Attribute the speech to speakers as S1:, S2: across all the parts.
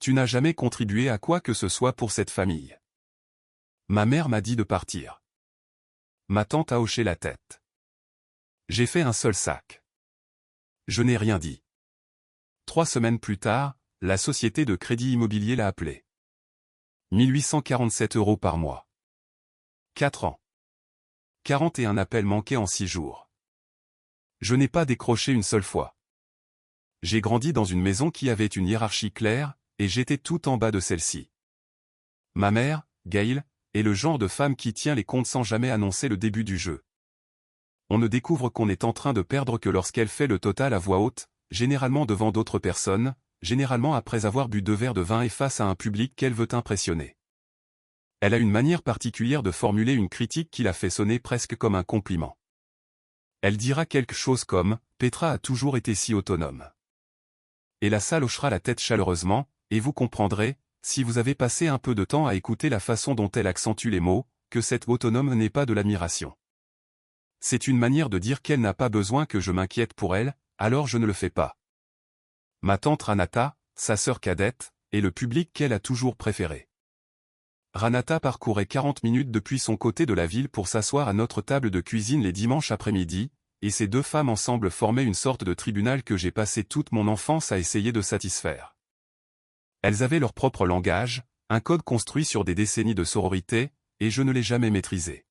S1: Tu n'as jamais contribué à quoi que ce soit pour cette famille. Ma mère m'a dit de partir. Ma tante a hoché la tête. J'ai fait un seul sac. Je n'ai rien dit. 3 semaines plus tard, la société de crédit immobilier l'a appelé. 1847 € par mois. 4 ans. 41 appels manqués en 6 jours. Je n'ai pas décroché une seule fois. J'ai grandi dans une maison qui avait une hiérarchie claire, et j'étais tout en bas de celle-ci. Ma mère, Gail, est le genre de femme qui tient les comptes sans jamais annoncer le début du jeu. On ne découvre qu'on est en train de perdre que lorsqu'elle fait le total à voix haute, généralement devant d'autres personnes, généralement après avoir bu 2 verres de vin et face à un public qu'elle veut impressionner. Elle a une manière particulière de formuler une critique qui la fait sonner presque comme un compliment. Elle dira quelque chose comme « Petra a toujours été si autonome ». Et la salle hochera la tête chaleureusement, et vous comprendrez, si vous avez passé un peu de temps à écouter la façon dont elle accentue les mots, que cette autonome n'est pas de l'admiration. C'est une manière de dire qu'elle n'a pas besoin que je m'inquiète pour elle, alors je ne le fais pas. Ma tante Ranata, sa sœur cadette, est le public qu'elle a toujours préféré. Ranata parcourait 40 minutes depuis son côté de la ville pour s'asseoir à notre table de cuisine les dimanches après-midi, et ces 2 femmes ensemble formaient une sorte de tribunal que j'ai passé toute mon enfance à essayer de satisfaire. Elles avaient leur propre langage, un code construit sur des décennies de sororité, et je ne l'ai jamais maîtrisé.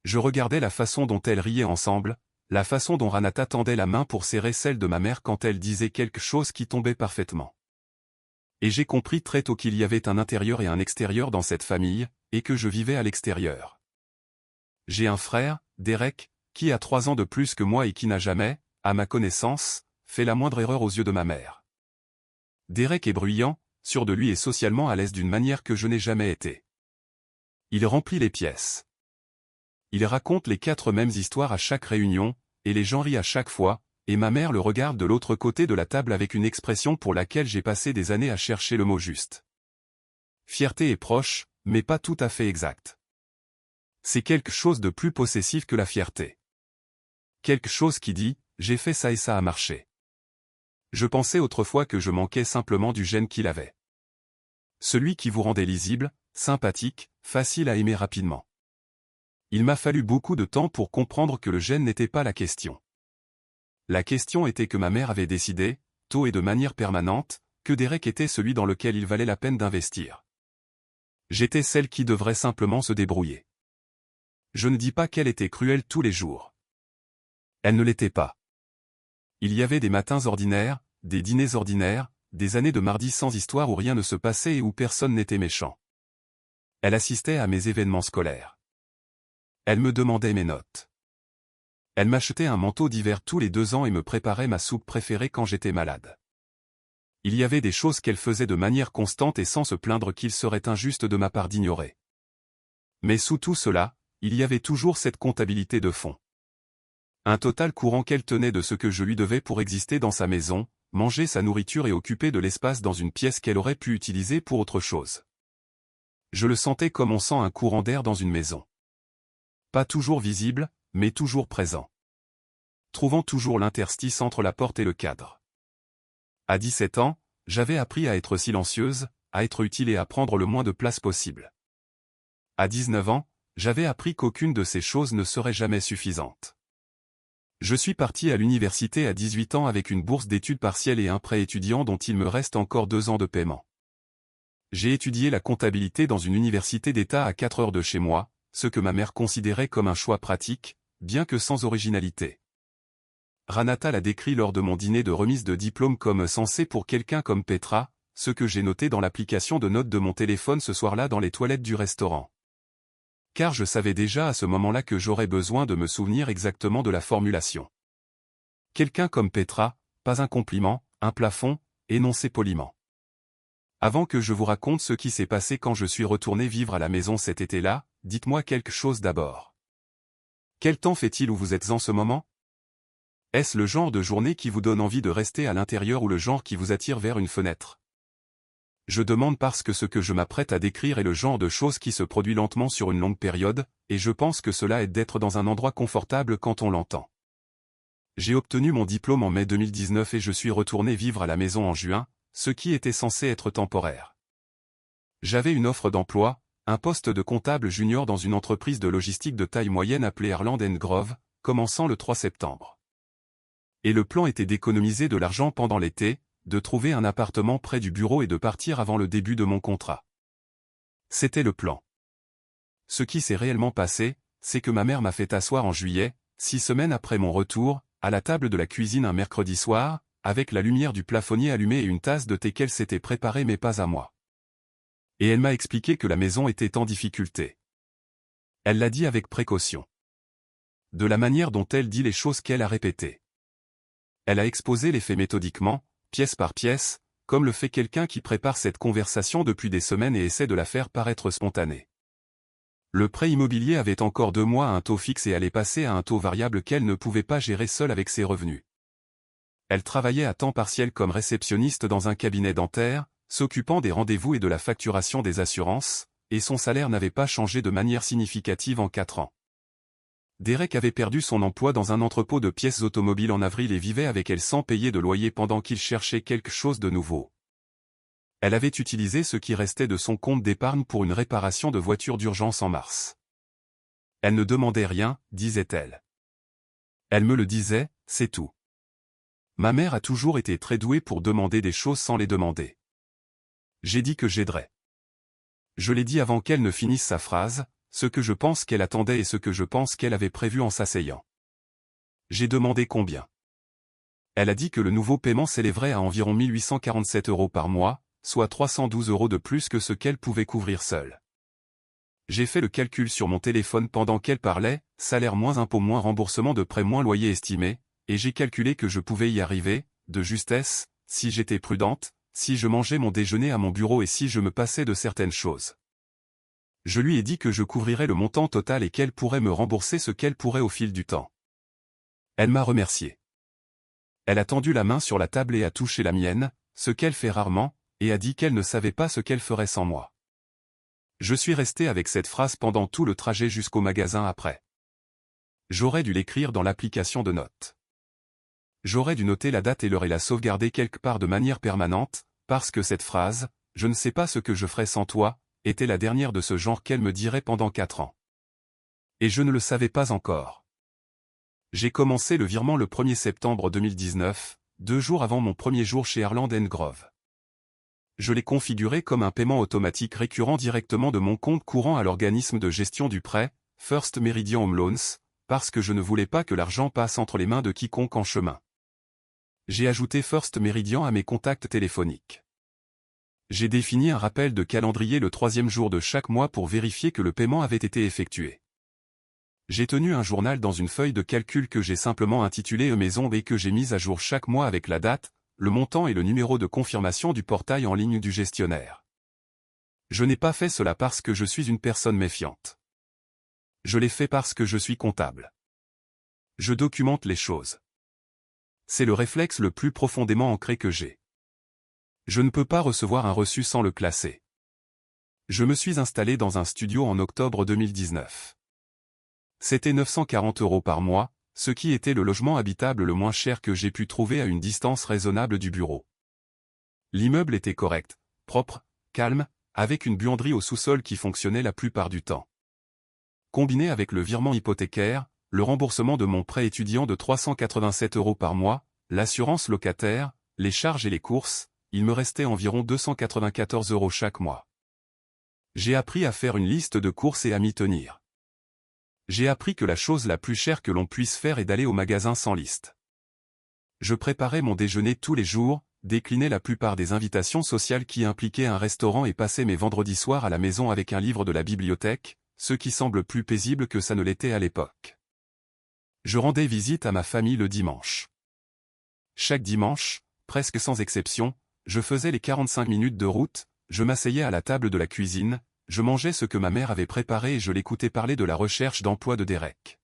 S1: Je regardais la façon dont elles riaient ensemble, la façon dont Ranata tendait la main pour serrer celle de ma mère quand elle disait quelque chose qui tombait parfaitement. Et j'ai compris très tôt qu'il y avait un intérieur et un extérieur dans cette famille, et que je vivais à l'extérieur. J'ai un frère, Derek, qui a 3 ans de plus que moi et qui n'a jamais, à ma connaissance, fait la moindre erreur aux yeux de ma mère. Derek est bruyant, sûr de lui et socialement à l'aise d'une manière que je n'ai jamais été. Il remplit les pièces. Il raconte les 4 mêmes histoires à chaque réunion, et les gens rient à chaque fois, et ma mère le regarde de l'autre côté de la table avec une expression pour laquelle j'ai passé des années à chercher le mot juste. Fierté est proche, mais pas tout à fait exact. C'est quelque chose de plus possessif que la fierté. Quelque chose qui dit « j'ai fait ça et ça a marché ». Je pensais autrefois que je manquais simplement du gène qu'il avait. Celui qui vous rendait lisible, sympathique, facile à aimer rapidement. Il m'a fallu beaucoup de temps pour comprendre que le gène n'était pas la question. La question était que ma mère avait décidé, tôt et de manière permanente, que Derek était celui dans lequel il valait la peine d'investir. J'étais celle qui devrait simplement se débrouiller. Je ne dis pas qu'elle était cruelle tous les jours. Elle ne l'était pas. Il y avait des matins ordinaires, des dîners ordinaires, des années de mardi sans histoire où rien ne se passait et où personne n'était méchant. Elle assistait à mes événements scolaires. Elle me demandait mes notes. Elle m'achetait un manteau d'hiver tous les 2 ans et me préparait ma soupe préférée quand j'étais malade. Il y avait des choses qu'elle faisait de manière constante et sans se plaindre qu'il serait injuste de ma part d'ignorer. Mais sous tout cela, il y avait toujours cette comptabilité de fond. Un total courant qu'elle tenait de ce que je lui devais pour exister dans sa maison, manger sa nourriture et occuper de l'espace dans une pièce qu'elle aurait pu utiliser pour autre chose. Je le sentais comme on sent un courant d'air dans une maison. Pas toujours visible, mais toujours présent. Trouvant toujours l'interstice entre la porte et le cadre. À 17 ans, j'avais appris à être silencieuse, à être utile et à prendre le moins de place possible. À 19 ans, j'avais appris qu'aucune de ces choses ne serait jamais suffisante. Je suis parti à l'université à 18 ans avec une bourse d'études partielles et un prêt étudiant dont il me reste encore 2 ans de paiement. J'ai étudié la comptabilité dans une université d'État à 4 heures de chez moi, ce que ma mère considérait comme un choix pratique, bien que sans originalité. Ranata l'a décrit lors de mon dîner de remise de diplôme comme sensé pour quelqu'un comme Petra, ce que j'ai noté dans l'application de notes de mon téléphone ce soir-là dans les toilettes du restaurant. Car je savais déjà à ce moment-là que j'aurais besoin de me souvenir exactement de la formulation. Quelqu'un comme Petra, pas un compliment, un plafond, énoncé poliment. Avant que je vous raconte ce qui s'est passé quand je suis retourné vivre à la maison cet été-là, dites-moi quelque chose d'abord. Quel temps fait-il où vous êtes en ce moment? Est-ce le genre de journée qui vous donne envie de rester à l'intérieur ou le genre qui vous attire vers une fenêtre? Je demande parce que ce que je m'apprête à décrire est le genre de chose qui se produit lentement sur une longue période, et je pense que cela aide d'être dans un endroit confortable quand on l'entend. J'ai obtenu mon diplôme en mai 2019 et je suis retourné vivre à la maison en juin, ce qui était censé être temporaire. J'avais une offre d'emploi, un poste de comptable junior dans une entreprise de logistique de taille moyenne appelée Harland & Grove, commençant le 3 septembre. Et le plan était d'économiser de l'argent pendant l'été, de trouver un appartement près du bureau et de partir avant le début de mon contrat. C'était le plan. Ce qui s'est réellement passé, c'est que ma mère m'a fait asseoir en juillet, 6 semaines après mon retour, à la table de la cuisine un mercredi soir, avec la lumière du plafonnier allumée et une tasse de thé qu'elle s'était préparée mais pas à moi. Et elle m'a expliqué que la maison était en difficulté. Elle l'a dit avec précaution. De la manière dont elle dit les choses qu'elle a répétées. Elle a exposé les faits méthodiquement, pièce par pièce, comme le fait quelqu'un qui prépare cette conversation depuis des semaines et essaie de la faire paraître spontanée. Le prêt immobilier avait encore 2 mois à un taux fixe et allait passer à un taux variable qu'elle ne pouvait pas gérer seule avec ses revenus. Elle travaillait à temps partiel comme réceptionniste dans un cabinet dentaire, s'occupant des rendez-vous et de la facturation des assurances, et son salaire n'avait pas changé de manière significative en 4 ans. Derek avait perdu son emploi dans un entrepôt de pièces automobiles en avril et vivait avec elle sans payer de loyer pendant qu'il cherchait quelque chose de nouveau. Elle avait utilisé ce qui restait de son compte d'épargne pour une réparation de voiture d'urgence en mars. Elle ne demandait rien, disait-elle. Elle me le disait, c'est tout. Ma mère a toujours été très douée pour demander des choses sans les demander. J'ai dit que j'aiderais. Je l'ai dit avant qu'elle ne finisse sa phrase, ce que je pense qu'elle attendait et ce que je pense qu'elle avait prévu en s'asseyant. J'ai demandé combien. Elle a dit que le nouveau paiement s'élèverait à environ 1847 € par mois, soit 312 € de plus que ce qu'elle pouvait couvrir seule. J'ai fait le calcul sur mon téléphone pendant qu'elle parlait, salaire moins impôt moins remboursement de prêt moins loyer estimé, et j'ai calculé que je pouvais y arriver, de justesse, si j'étais prudente, si je mangeais mon déjeuner à mon bureau et si je me passais de certaines choses. Je lui ai dit que je couvrirais le montant total et qu'elle pourrait me rembourser ce qu'elle pourrait au fil du temps. Elle m'a remercié. Elle a tendu la main sur la table et a touché la mienne, ce qu'elle fait rarement, et a dit qu'elle ne savait pas ce qu'elle ferait sans moi. Je suis resté avec cette phrase pendant tout le trajet jusqu'au magasin après. J'aurais dû l'écrire dans l'application de notes. J'aurais dû noter la date et l'heure et la sauvegarder quelque part de manière permanente, parce que cette phrase, « Je ne sais pas ce que je ferais sans toi », était la dernière de ce genre qu'elle me dirait pendant 4 ans. Et je ne le savais pas encore. J'ai commencé le virement le 1er septembre 2019, 2 jours avant mon premier jour chez Harland & Grove. Je l'ai configuré comme un paiement automatique récurrent directement de mon compte courant à l'organisme de gestion du prêt, First Meridian Home Loans, parce que je ne voulais pas que l'argent passe entre les mains de quiconque en chemin. J'ai ajouté First Meridian à mes contacts téléphoniques. J'ai défini un rappel de calendrier le 3e jour de chaque mois pour vérifier que le paiement avait été effectué. J'ai tenu un journal dans une feuille de calcul que j'ai simplement intitulé E-Maison et que j'ai mise à jour chaque mois avec la date, le montant et le numéro de confirmation du portail en ligne du gestionnaire. Je n'ai pas fait cela parce que je suis une personne méfiante. Je l'ai fait parce que je suis comptable. Je documente les choses. C'est le réflexe le plus profondément ancré que j'ai. Je ne peux pas recevoir un reçu sans le classer. Je me suis installé dans un studio en octobre 2019. C'était 940 € par mois, ce qui était le logement habitable le moins cher que j'ai pu trouver à une distance raisonnable du bureau. L'immeuble était correct, propre, calme, avec une buanderie au sous-sol qui fonctionnait la plupart du temps. Combiné avec le virement hypothécaire, le remboursement de mon prêt étudiant de 387 € par mois, l'assurance locataire, les charges et les courses, il me restait environ 294 € chaque mois. J'ai appris à faire une liste de courses et à m'y tenir. J'ai appris que la chose la plus chère que l'on puisse faire est d'aller au magasin sans liste. Je préparais mon déjeuner tous les jours, déclinais la plupart des invitations sociales qui impliquaient un restaurant et passais mes vendredis soirs à la maison avec un livre de la bibliothèque, ce qui semble plus paisible que ça ne l'était à l'époque. Je rendais visite à ma famille le dimanche. Chaque dimanche, presque sans exception, je faisais les 45 minutes de route, je m'asseyais à la table de la cuisine, je mangeais ce que ma mère avait préparé et je l'écoutais parler de la recherche d'emploi de Derek.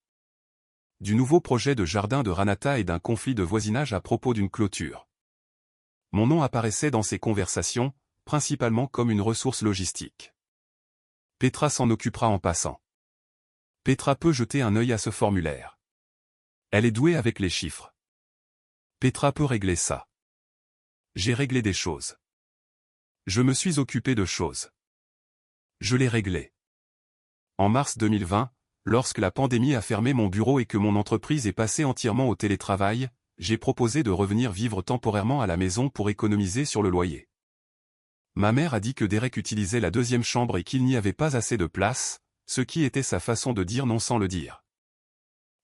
S1: Du nouveau projet de jardin de Ranata et d'un conflit de voisinage à propos d'une clôture. Mon nom apparaissait dans ces conversations, principalement comme une ressource logistique. Petra s'en occupera en passant. Petra peut jeter un œil à ce formulaire. Elle est douée avec les chiffres. Petra peut régler ça. J'ai réglé des choses. Je me suis occupé de choses. Je les réglais. En mars 2020, lorsque la pandémie a fermé mon bureau et que mon entreprise est passée entièrement au télétravail, j'ai proposé de revenir vivre temporairement à la maison pour économiser sur le loyer. Ma mère a dit que Derek utilisait la deuxième chambre et qu'il n'y avait pas assez de place, ce qui était sa façon de dire non sans le dire.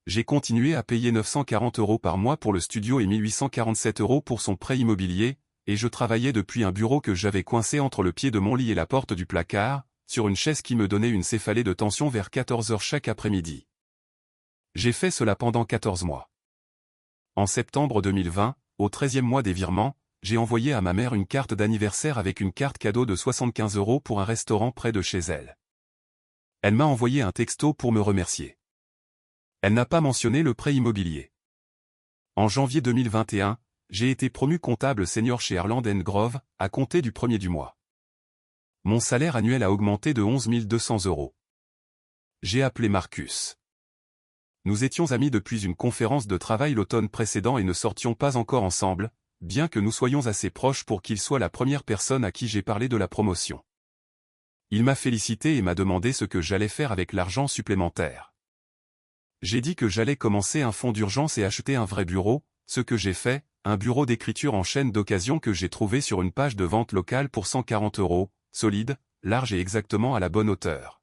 S1: J'ai continué à payer 940 € par mois pour le studio et 1847 € pour son prêt immobilier, et je travaillais depuis un bureau que j'avais coincé entre le pied de mon lit et la porte du placard, sur une chaise qui me donnait une céphalée de tension vers 14 h chaque après-midi. J'ai fait cela pendant 14 mois. En septembre 2020, au 13e mois des virements, j'ai envoyé à ma mère une carte d'anniversaire avec une carte cadeau de 75 € pour un restaurant près de chez elle. Elle m'a envoyé un texto pour me remercier. Elle n'a pas mentionné le prêt immobilier. En janvier 2021, j'ai été promu comptable senior chez Harland & Grove, à compter du 1er du mois. Mon salaire annuel a augmenté de 11 200 €. J'ai appelé Marcus. Nous étions amis depuis une conférence de travail l'automne précédent et ne sortions pas encore ensemble, bien que nous soyons assez proches pour qu'il soit la première personne à qui j'ai parlé de la promotion. Il m'a félicité et m'a demandé ce que j'allais faire avec l'argent supplémentaire. J'ai dit que j'allais commencer un fonds d'urgence et acheter un vrai bureau, ce que j'ai fait, un bureau d'écriture en chaîne d'occasion que j'ai trouvé sur une page de vente locale pour 140 €, solide, large et exactement à la bonne hauteur.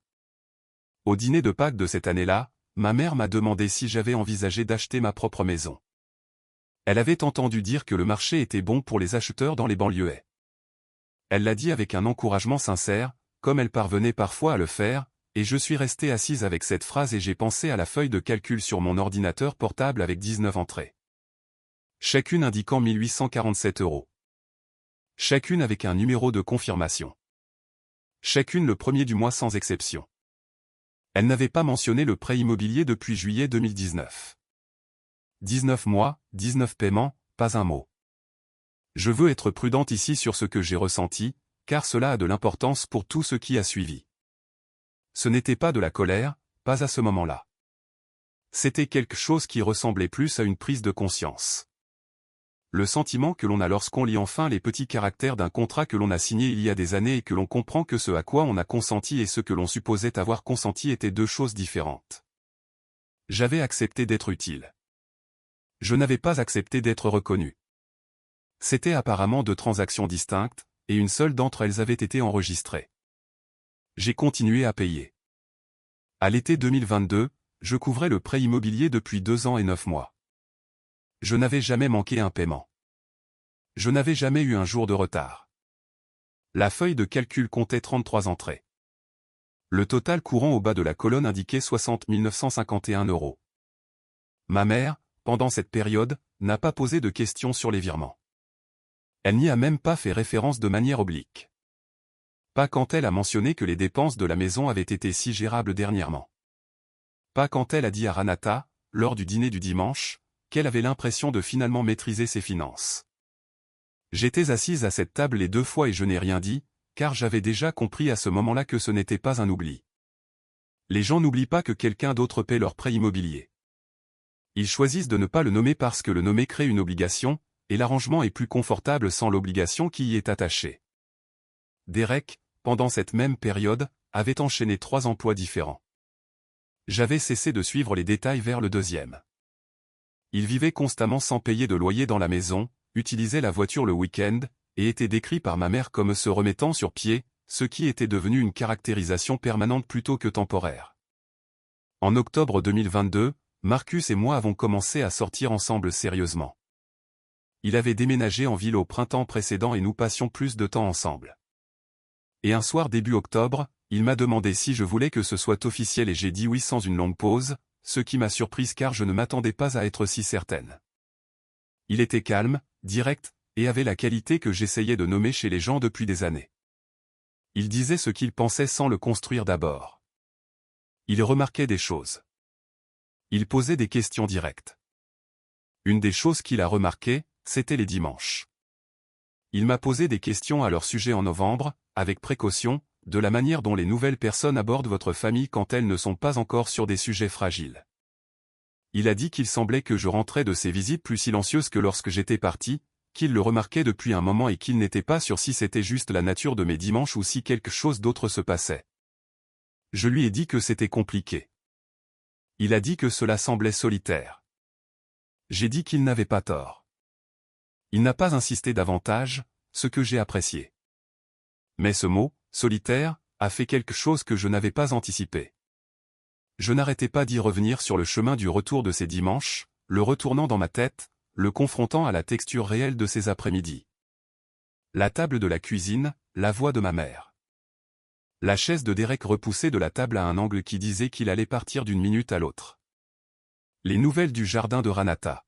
S1: Au dîner de Pâques de cette année-là, ma mère m'a demandé si j'avais envisagé d'acheter ma propre maison. Elle avait entendu dire que le marché était bon pour les acheteurs dans les banlieues. Elle l'a dit avec un encouragement sincère, comme elle parvenait parfois à le faire, et je suis resté assise avec cette phrase et j'ai pensé à la feuille de calcul sur mon ordinateur portable avec 19 entrées. Chacune indiquant 1847 €. Chacune avec un numéro de confirmation. Chacune le 1er du mois sans exception. Elle n'avait pas mentionné le prêt immobilier depuis juillet 2019. 19 mois, 19 paiements, pas un mot. Je veux être prudente ici sur ce que j'ai ressenti, car cela a de l'importance pour tout ce qui a suivi. Ce n'était pas de la colère, pas à ce moment-là. C'était quelque chose qui ressemblait plus à une prise de conscience. Le sentiment que l'on a lorsqu'on lit enfin les petits caractères d'un contrat que l'on a signé il y a des années et que l'on comprend que ce à quoi on a consenti et ce que l'on supposait avoir consenti étaient deux choses différentes. J'avais accepté d'être utile. Je n'avais pas accepté d'être reconnu. C'était apparemment deux transactions distinctes, et une seule d'entre elles avait été enregistrée. J'ai continué à payer. À l'été 2022, je couvrais le prêt immobilier depuis 2 ans et 9 mois. Je n'avais jamais manqué un paiement. Je n'avais jamais eu un jour de retard. La feuille de calcul comptait 33 entrées. Le total courant au bas de la colonne indiquait 60 951 €. Ma mère, pendant cette période, n'a pas posé de questions sur les virements. Elle n'y a même pas fait référence de manière oblique. Pas quand elle a mentionné que les dépenses de la maison avaient été si gérables dernièrement. Pas quand elle a dit à Ranata, lors du dîner du dimanche, qu'elle avait l'impression de finalement maîtriser ses finances. J'étais assise à cette table les 2 fois et je n'ai rien dit, car j'avais déjà compris à ce moment-là que ce n'était pas un oubli. Les gens n'oublient pas que quelqu'un d'autre paie leur prêt immobilier. Ils choisissent de ne pas le nommer parce que le nommer crée une obligation, et l'arrangement est plus confortable sans l'obligation qui y est attachée. Derek, pendant cette même période, avait enchaîné 3 emplois différents. J'avais cessé de suivre les détails vers le 2e. Il vivait constamment sans payer de loyer dans la maison, utilisait la voiture le week-end, et était décrit par ma mère comme se remettant sur pied, ce qui était devenu une caractérisation permanente plutôt que temporaire. En octobre 2022, Marcus et moi avons commencé à sortir ensemble sérieusement. Il avait déménagé en ville au printemps précédent et nous passions plus de temps ensemble. Et un soir début octobre, il m'a demandé si je voulais que ce soit officiel et j'ai dit oui sans une longue pause, ce qui m'a surprise car je ne m'attendais pas à être si certaine. Il était calme, direct, et avait la qualité que j'essayais de nommer chez les gens depuis des années. Il disait ce qu'il pensait sans le construire d'abord. Il remarquait des choses. Il posait des questions directes. Une des choses qu'il a remarquées, c'était les dimanches. Il m'a posé des questions à leur sujet en novembre, avec précaution, de la manière dont les nouvelles personnes abordent votre famille quand elles ne sont pas encore sur des sujets fragiles. Il a dit qu'il semblait que je rentrais de ces visites plus silencieuses que lorsque j'étais parti, qu'il le remarquait depuis un moment et qu'il n'était pas sûr si c'était juste la nature de mes dimanches ou si quelque chose d'autre se passait. Je lui ai dit que c'était compliqué. Il a dit que cela semblait solitaire. J'ai dit qu'il n'avait pas tort. Il n'a pas insisté davantage, ce que j'ai apprécié. Mais ce mot, solitaire, a fait quelque chose que je n'avais pas anticipé. Je n'arrêtais pas d'y revenir sur le chemin du retour de ces dimanches, le retournant dans ma tête, le confrontant à la texture réelle de ces après-midi. La table de la cuisine, la voix de ma mère. La chaise de Derek repoussée de la table à un angle qui disait qu'il allait partir d'une minute à l'autre. Les nouvelles du jardin de Ranata.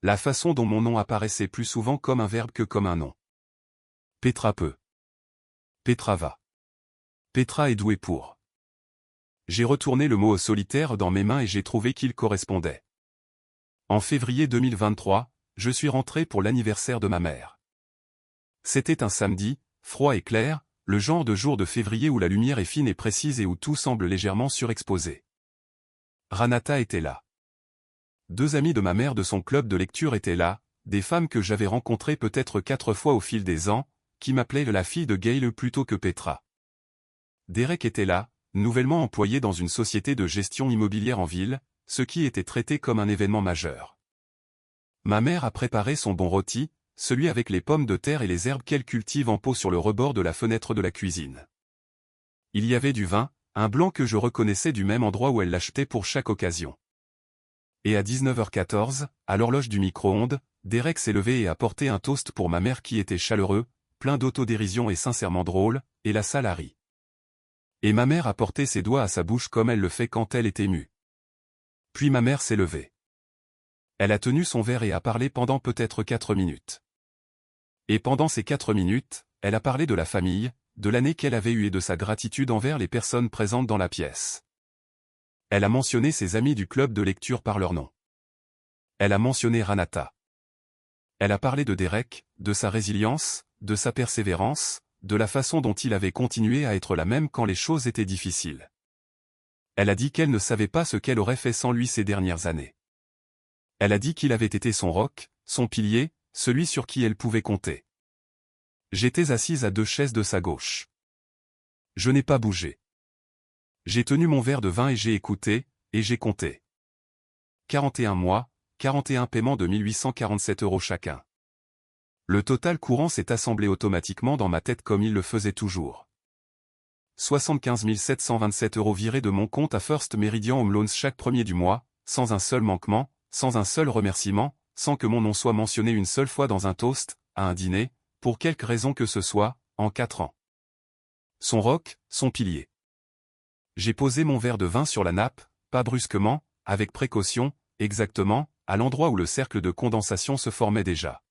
S1: La façon dont mon nom apparaissait plus souvent comme un verbe que comme un nom. Petra peut. Petra va. Petra est douée pour. J'ai retourné le mot au solitaire dans mes mains et j'ai trouvé qu'il correspondait. En février 2023, je suis rentré pour l'anniversaire de ma mère. C'était un samedi, froid et clair, le genre de jour de février où la lumière est fine et précise et où tout semble légèrement surexposé. Ranata était là. 2 amies de ma mère de son club de lecture étaient là, des femmes que j'avais rencontrées peut-être 4 fois au fil des ans, qui m'appelaient la fille de Gail plutôt que Petra. Derek était là, nouvellement employé dans une société de gestion immobilière en ville, ce qui était traité comme un événement majeur. Ma mère a préparé son bon rôti, celui avec les pommes de terre et les herbes qu'elle cultive en pot sur le rebord de la fenêtre de la cuisine. Il y avait du vin, un blanc que je reconnaissais du même endroit où elle l'achetait pour chaque occasion. Et à 19h14, à l'horloge du micro-ondes, Derek s'est levé et a porté un toast pour ma mère qui était chaleureux, plein d'autodérision et sincèrement drôle, et la salle a ri. Et ma mère a porté ses doigts à sa bouche comme elle le fait quand elle est émue. Puis ma mère s'est levée. Elle a tenu son verre et a parlé pendant peut-être 4 minutes. Et pendant ces 4 minutes, elle a parlé de la famille, de l'année qu'elle avait eue et de sa gratitude envers les personnes présentes dans la pièce. Elle a mentionné ses amis du club de lecture par leur nom. Elle a mentionné Ranata. Elle a parlé de Derek, de sa résilience, de sa persévérance, de la façon dont il avait continué à être la même quand les choses étaient difficiles. Elle a dit qu'elle ne savait pas ce qu'elle aurait fait sans lui ces dernières années. Elle a dit qu'il avait été son roc, son pilier, celui sur qui elle pouvait compter. J'étais assise à 2 chaises de sa gauche. Je n'ai pas bougé. J'ai tenu mon verre de vin et j'ai écouté, et j'ai compté. 41 mois, 41 paiements de 1847 € chacun. Le total courant s'est assemblé automatiquement dans ma tête comme il le faisait toujours. 75 727 € virés de mon compte à First Meridian Home Loans chaque premier du mois, sans un seul manquement, sans un seul remerciement, sans que mon nom soit mentionné une seule fois dans un toast, à un dîner, pour quelque raison que ce soit, en 4 ans. Son roc, son pilier. J'ai posé mon verre de vin sur la nappe, pas brusquement, avec précaution, exactement, à l'endroit où le cercle de condensation se formait déjà.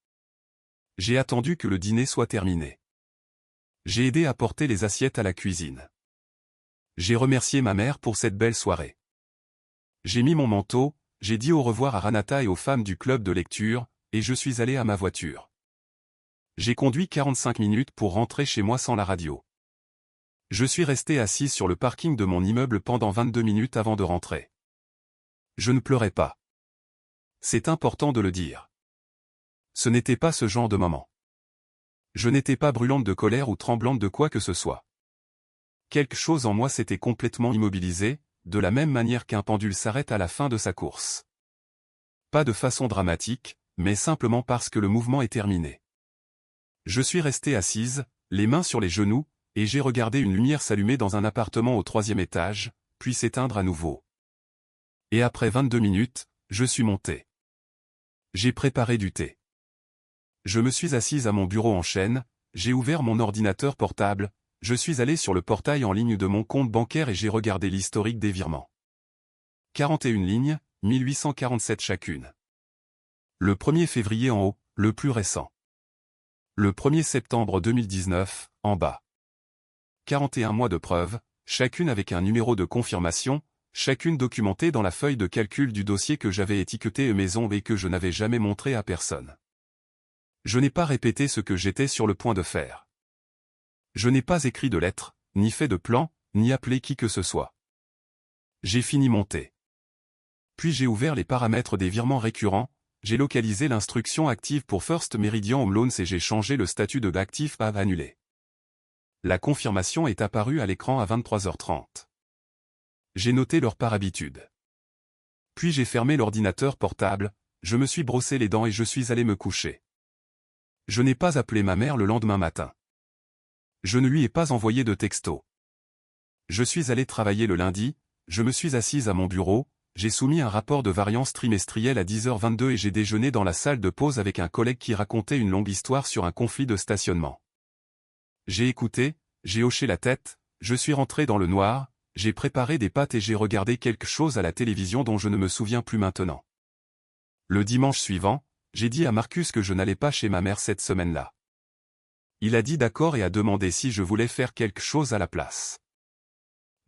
S1: J'ai attendu que le dîner soit terminé. J'ai aidé à porter les assiettes à la cuisine. J'ai remercié ma mère pour cette belle soirée. J'ai mis mon manteau, j'ai dit au revoir à Ranata et aux femmes du club de lecture, et je suis allé à ma voiture. J'ai conduit 45 minutes pour rentrer chez moi sans la radio. Je suis resté assis sur le parking de mon immeuble pendant 22 minutes avant de rentrer. Je ne pleurais pas. C'est important de le dire. Ce n'était pas ce genre de moment. Je n'étais pas brûlante de colère ou tremblante de quoi que ce soit. Quelque chose en moi s'était complètement immobilisé, de la même manière qu'un pendule s'arrête à la fin de sa course. Pas de façon dramatique, mais simplement parce que le mouvement est terminé. Je suis restée assise, les mains sur les genoux, et j'ai regardé une lumière s'allumer dans un appartement au 3e étage, puis s'éteindre à nouveau. Et après 22 minutes, je suis montée. J'ai préparé du thé. Je me suis assise à mon bureau en chêne, j'ai ouvert mon ordinateur portable, je suis allé sur le portail en ligne de mon compte bancaire et j'ai regardé l'historique des virements. 41 lignes, 1847 chacune. Le 1er février en haut, le plus récent. Le 1er septembre 2019, en bas. 41 mois de preuve, chacune avec un numéro de confirmation, chacune documentée dans la feuille de calcul du dossier que j'avais étiqueté maison et que je n'avais jamais montré à personne. Je n'ai pas répété ce que j'étais sur le point de faire. Je n'ai pas écrit de lettres, ni fait de plan, ni appelé qui que ce soit. J'ai fini mon thé. Puis j'ai ouvert les paramètres des virements récurrents, j'ai localisé l'instruction active pour First Meridian Home Loans et j'ai changé le statut de actif à annulé. La confirmation est apparue à l'écran à 23h30. J'ai noté l'heure par habitude. Puis j'ai fermé l'ordinateur portable, je me suis brossé les dents et je suis allé me coucher. Je n'ai pas appelé ma mère le lendemain matin. Je ne lui ai pas envoyé de texto. Je suis allé travailler le lundi, je me suis assise à mon bureau, j'ai soumis un rapport de variance trimestrielle à 10h22 et j'ai déjeuné dans la salle de pause avec un collègue qui racontait une longue histoire sur un conflit de stationnement. J'ai écouté, j'ai hoché la tête, je suis rentré dans le noir, j'ai préparé des pâtes et j'ai regardé quelque chose à la télévision dont je ne me souviens plus maintenant. Le dimanche suivant, j'ai dit à Marcus que je n'allais pas chez ma mère cette semaine-là. Il a dit d'accord et a demandé si je voulais faire quelque chose à la place.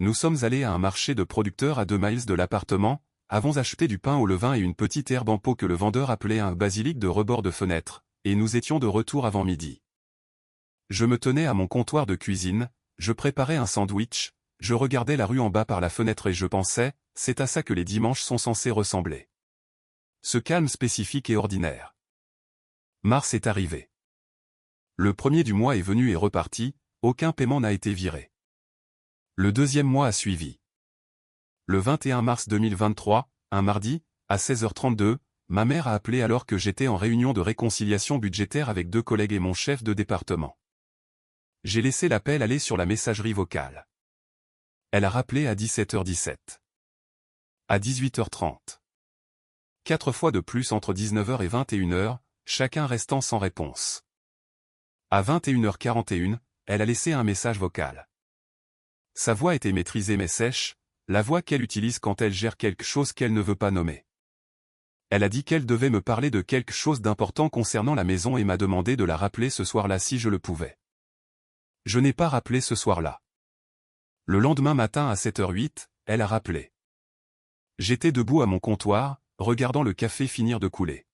S1: Nous sommes allés à un marché de producteurs à 2 miles de l'appartement, avons acheté du pain au levain et une petite herbe en pot que le vendeur appelait un basilic de rebord de fenêtre, et nous étions de retour avant midi. Je me tenais à mon comptoir de cuisine, je préparais un sandwich, je regardais la rue en bas par la fenêtre et je pensais, c'est à ça que les dimanches sont censés ressembler. Ce calme spécifique et ordinaire. Mars est arrivé. Le premier du mois est venu et reparti, aucun paiement n'a été viré. Le deuxième mois a suivi. Le 21 mars 2023, un mardi, à 16h32, ma mère a appelé alors que j'étais en réunion de réconciliation budgétaire avec 2 collègues et mon chef de département. J'ai laissé l'appel aller sur la messagerie vocale. Elle a rappelé à 17h17. À 18h30. 4 fois de plus entre 19h et 21h, chacun restant sans réponse. À 21h41, elle a laissé un message vocal. Sa voix était maîtrisée mais sèche, la voix qu'elle utilise quand elle gère quelque chose qu'elle ne veut pas nommer. Elle a dit qu'elle devait me parler de quelque chose d'important concernant la maison et m'a demandé de la rappeler ce soir-là si je le pouvais. Je n'ai pas rappelé ce soir-là. Le lendemain matin à 7h08, elle a rappelé. J'étais debout à mon comptoir, regardant le café finir de couler.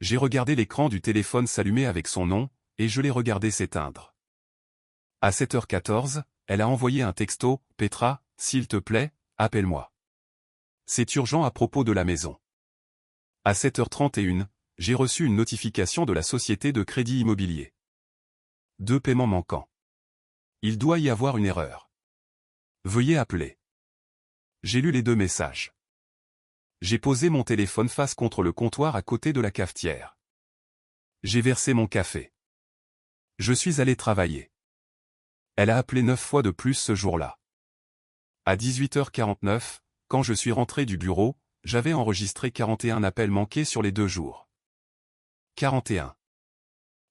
S1: J'ai regardé l'écran du téléphone s'allumer avec son nom, et je l'ai regardé s'éteindre. À 7h14, elle a envoyé un texto, « Petra, s'il te plaît, appelle-moi. C'est urgent à propos de la maison. » À 7h31, j'ai reçu une notification de la société de crédit immobilier. 2 paiements manquants. Il doit y avoir une erreur. Veuillez appeler. J'ai lu les 2 messages. J'ai posé mon téléphone face contre le comptoir à côté de la cafetière. J'ai versé mon café. Je suis allé travailler. Elle a appelé 9 fois de plus ce jour-là. À 18h49, quand je suis rentré du bureau, j'avais enregistré 41 appels manqués sur les 2 jours. 41.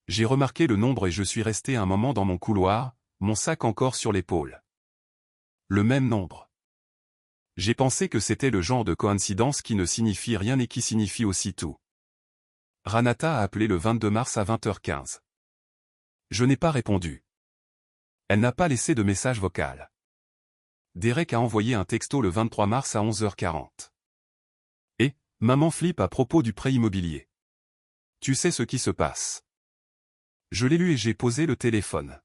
S1: J'ai remarqué le nombre et je suis resté un moment dans mon couloir, mon sac encore sur l'épaule. Le même nombre. J'ai pensé que c'était le genre de coïncidence qui ne signifie rien et qui signifie aussi tout. Ranata a appelé le 22 mars à 20h15. Je n'ai pas répondu. Elle n'a pas laissé de message vocal. Derek a envoyé un texto le 23 mars à 11h40. Et, maman flippe à propos du prêt immobilier. Tu sais ce qui se passe. Je l'ai lu et j'ai posé le téléphone.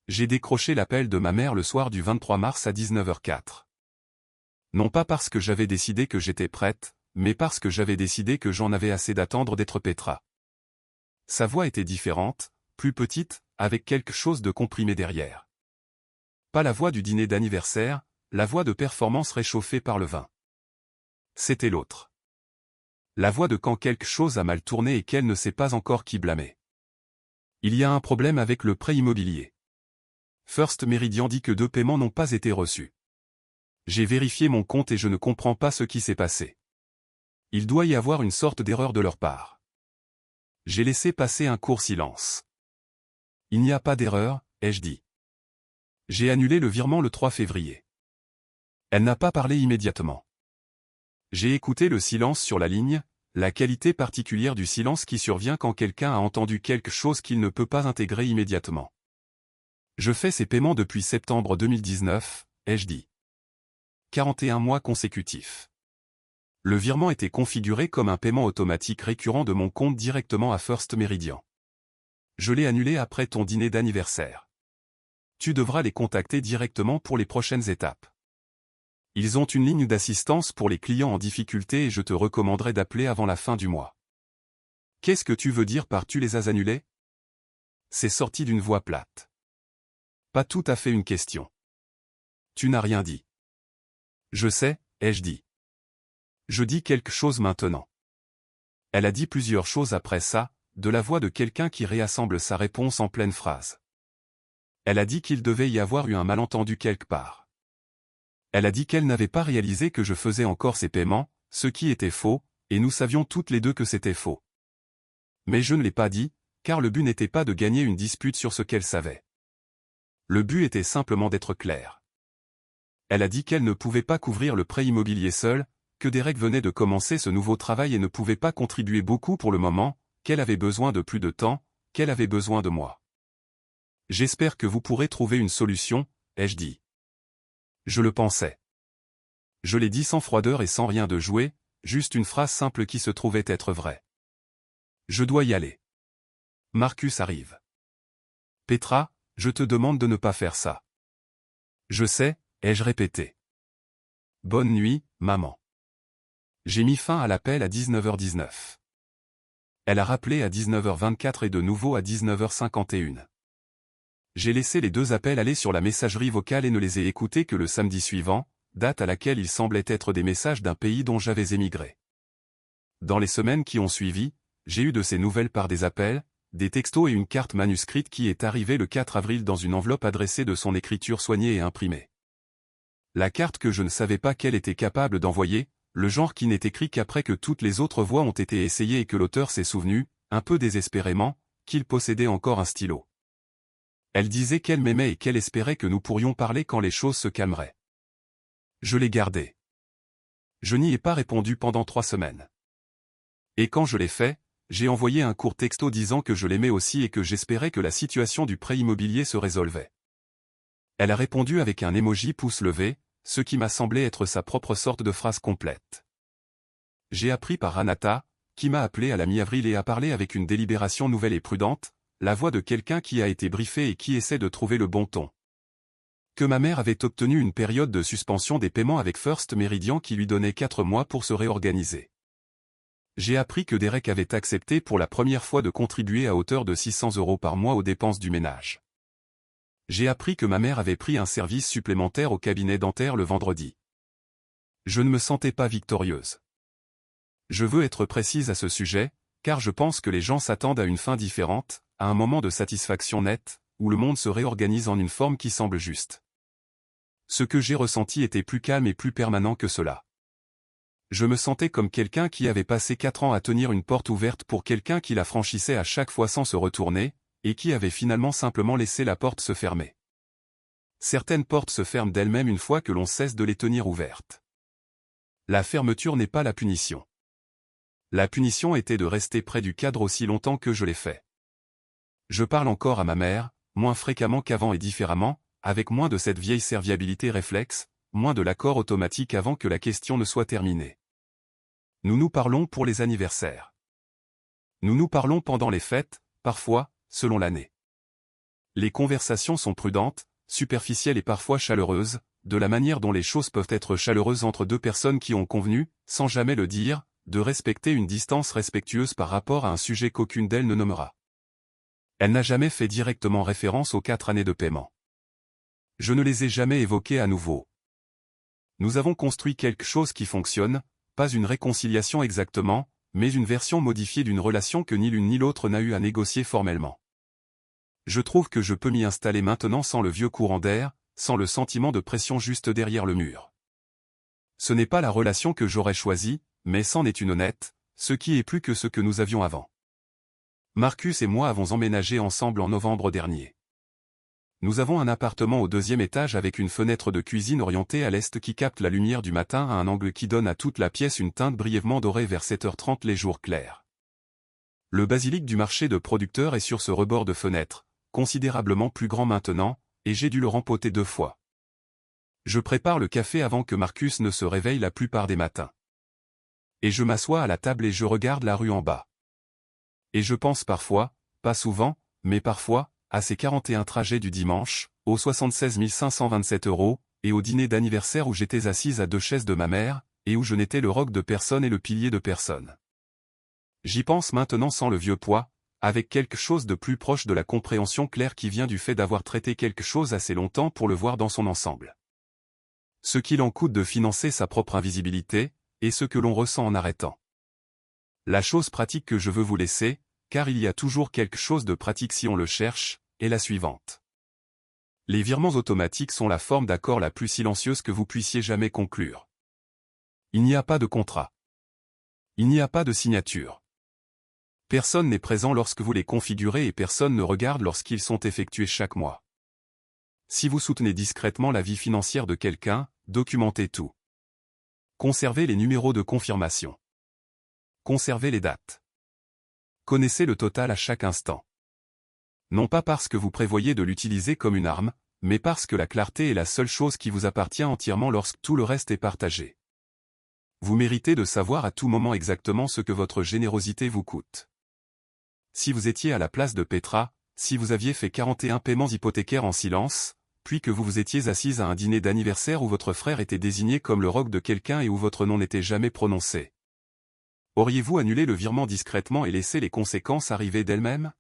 S1: J'ai décroché l'appel de ma mère le soir du 23 mars à 19h04. Non pas parce que j'avais décidé que j'étais prête, mais parce que j'avais décidé que j'en avais assez d'attendre d'être Petra. Sa voix était différente, plus petite, avec quelque chose de comprimé derrière. Pas la voix du dîner d'anniversaire, la voix de performance réchauffée par le vin. C'était l'autre. La voix de quand quelque chose a mal tourné et qu'elle ne sait pas encore qui blâmer. Il y a un problème avec le prêt immobilier. First Meridian dit que 2 paiements n'ont pas été reçus. J'ai vérifié mon compte et je ne comprends pas ce qui s'est passé. Il doit y avoir une sorte d'erreur de leur part. J'ai laissé passer un court silence. Il n'y a pas d'erreur, ai-je dit. J'ai annulé le virement le 3 février. Elle n'a pas parlé immédiatement. J'ai écouté le silence sur la ligne, la qualité particulière du silence qui survient quand quelqu'un a entendu quelque chose qu'il ne peut pas intégrer immédiatement. Je fais ces paiements depuis septembre 2019, ai-je dit. 41 mois consécutifs. Le virement était configuré comme un paiement automatique récurrent de mon compte directement à First Meridian. Je l'ai annulé après ton dîner d'anniversaire. Tu devras les contacter directement pour les prochaines étapes. Ils ont une ligne d'assistance pour les clients en difficulté et je te recommanderais d'appeler avant la fin du mois. Qu'est-ce que tu veux dire par tu les as annulés? C'est sorti d'une voix plate. Pas tout à fait une question. Tu n'as rien dit. Je sais, ai-je dit. Je dis quelque chose maintenant. Elle a dit plusieurs choses après ça, de la voix de quelqu'un qui réassemble sa réponse en pleine phrase. Elle a dit qu'il devait y avoir eu un malentendu quelque part. Elle a dit qu'elle n'avait pas réalisé que je faisais encore ces paiements, ce qui était faux, et nous savions toutes les deux que c'était faux. Mais je ne l'ai pas dit, car le but n'était pas de gagner une dispute sur ce qu'elle savait. Le but était simplement d'être clair. Elle a dit qu'elle ne pouvait pas couvrir le prêt immobilier seule, que Derek venait de commencer ce nouveau travail et ne pouvait pas contribuer beaucoup pour le moment, qu'elle avait besoin de plus de temps, qu'elle avait besoin de moi. J'espère que vous pourrez trouver une solution, ai-je dit. Je le pensais. Je l'ai dit sans froideur et sans rien de joué, juste une phrase simple qui se trouvait être vraie. Je dois y aller. Marcus arrive. Petra, je te demande de ne pas faire ça. Je sais, ai-je répété. Bonne nuit, maman. J'ai mis fin à l'appel à 19h19. Elle a rappelé à 19h24 et de nouveau à 19h51. J'ai laissé les deux appels aller sur la messagerie vocale et ne les ai écoutés que le samedi suivant, date à laquelle ils semblaient être des messages d'un pays dont j'avais émigré. Dans les semaines qui ont suivi, j'ai eu de ces nouvelles par des appels, des textos et une carte manuscrite qui est arrivée le 4 avril dans une enveloppe adressée de son écriture soignée et imprimée. La carte que je ne savais pas qu'elle était capable d'envoyer, le genre qui n'est écrit qu'après que toutes les autres voix ont été essayées et que l'auteur s'est souvenu, un peu désespérément, qu'il possédait encore un stylo. Elle disait qu'elle m'aimait et qu'elle espérait que nous pourrions parler quand les choses se calmeraient. Je l'ai gardée. Je n'y ai pas répondu pendant 3 semaines. Et quand je l'ai fait, j'ai envoyé un court texto disant que je l'aimais aussi et que j'espérais que la situation du prêt immobilier se résolvait. Elle a répondu avec un emoji pouce levé, ce qui m'a semblé être sa propre sorte de phrase complète. J'ai appris par Anata, qui m'a appelé à la mi-avril et a parlé avec une délibération nouvelle et prudente, la voix de quelqu'un qui a été briefé et qui essaie de trouver le bon ton. Que ma mère avait obtenu une période de suspension des paiements avec First Meridian qui lui donnait 4 mois pour se réorganiser. J'ai appris que Derek avait accepté pour la première fois de contribuer à hauteur de 600 € par mois aux dépenses du ménage. J'ai appris que ma mère avait pris un service supplémentaire au cabinet dentaire le vendredi. Je ne me sentais pas victorieuse. Je veux être précise à ce sujet, car je pense que les gens s'attendent à une fin différente, à un moment de satisfaction nette, où le monde se réorganise en une forme qui semble juste. Ce que j'ai ressenti était plus calme et plus permanent que cela. Je me sentais comme quelqu'un qui avait passé 4 ans à tenir une porte ouverte pour quelqu'un qui la franchissait à chaque fois sans se retourner, et qui avait finalement simplement laissé la porte se fermer. Certaines portes se ferment d'elles-mêmes une fois que l'on cesse de les tenir ouvertes. La fermeture n'est pas la punition. La punition était de rester près du cadre aussi longtemps que je l'ai fait. Je parle encore à ma mère, moins fréquemment qu'avant et différemment, avec moins de cette vieille serviabilité réflexe, moins de l'accord automatique avant que la question ne soit terminée. Nous nous parlons pour les anniversaires. Nous nous parlons pendant les fêtes, parfois, selon l'année. Les conversations sont prudentes, superficielles et parfois chaleureuses, de la manière dont les choses peuvent être chaleureuses entre deux personnes qui ont convenu, sans jamais le dire, de respecter une distance respectueuse par rapport à un sujet qu'aucune d'elles ne nommera. Elle n'a jamais fait directement référence aux 4 années de paiement. Je ne les ai jamais évoquées à nouveau. Nous avons construit quelque chose qui fonctionne, pas une réconciliation exactement, mais une version modifiée d'une relation que ni l'une ni l'autre n'a eu à négocier formellement. Je trouve que je peux m'y installer maintenant sans le vieux courant d'air, sans le sentiment de pression juste derrière le mur. Ce n'est pas la relation que j'aurais choisie, mais c'en est une honnête, ce qui est plus que ce que nous avions avant. Marcus et moi avons emménagé ensemble en novembre dernier. Nous avons un appartement au 2e étage avec une fenêtre de cuisine orientée à l'est qui capte la lumière du matin à un angle qui donne à toute la pièce une teinte brièvement dorée vers 7h30 les jours clairs. Le basilic du marché de producteurs est sur ce rebord de fenêtre, considérablement plus grand maintenant, et j'ai dû le rempoter 2 fois. Je prépare le café avant que Marcus ne se réveille la plupart des matins. Et je m'assois à la table et je regarde la rue en bas. Et je pense parfois, pas souvent, mais parfois, à ces 41 trajets du dimanche, aux 76 527 €, et au dîner d'anniversaire où j'étais assise à 2 chaises de ma mère, et où je n'étais le roc de personne et le pilier de personne. J'y pense maintenant sans le vieux poids, avec quelque chose de plus proche de la compréhension claire qui vient du fait d'avoir traité quelque chose assez longtemps pour le voir dans son ensemble. Ce qu'il en coûte de financer sa propre invisibilité, et ce que l'on ressent en arrêtant. La chose pratique que je veux vous laisser, car il y a toujours quelque chose de pratique si on le cherche, est la suivante. Les virements automatiques sont la forme d'accord la plus silencieuse que vous puissiez jamais conclure. Il n'y a pas de contrat. Il n'y a pas de signature. Personne n'est présent lorsque vous les configurez et personne ne regarde lorsqu'ils sont effectués chaque mois. Si vous soutenez discrètement la vie financière de quelqu'un, documentez tout. Conservez les numéros de confirmation. Conservez les dates. Connaissez le total à chaque instant. Non pas parce que vous prévoyez de l'utiliser comme une arme, mais parce que la clarté est la seule chose qui vous appartient entièrement lorsque tout le reste est partagé. Vous méritez de savoir à tout moment exactement ce que votre générosité vous coûte. Si vous étiez à la place de Petra, si vous aviez fait 41 paiements hypothécaires en silence, puis que vous vous étiez assise à un dîner d'anniversaire où votre frère était désigné comme le roc de quelqu'un et où votre nom n'était jamais prononcé. Auriez-vous annulé le virement discrètement et laissé les conséquences arriver d'elles-mêmes?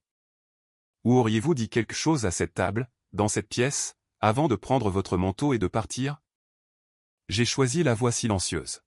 S1: Ou auriez-vous dit quelque chose à cette table, dans cette pièce, avant de prendre votre manteau et de partir? J'ai choisi la voie silencieuse.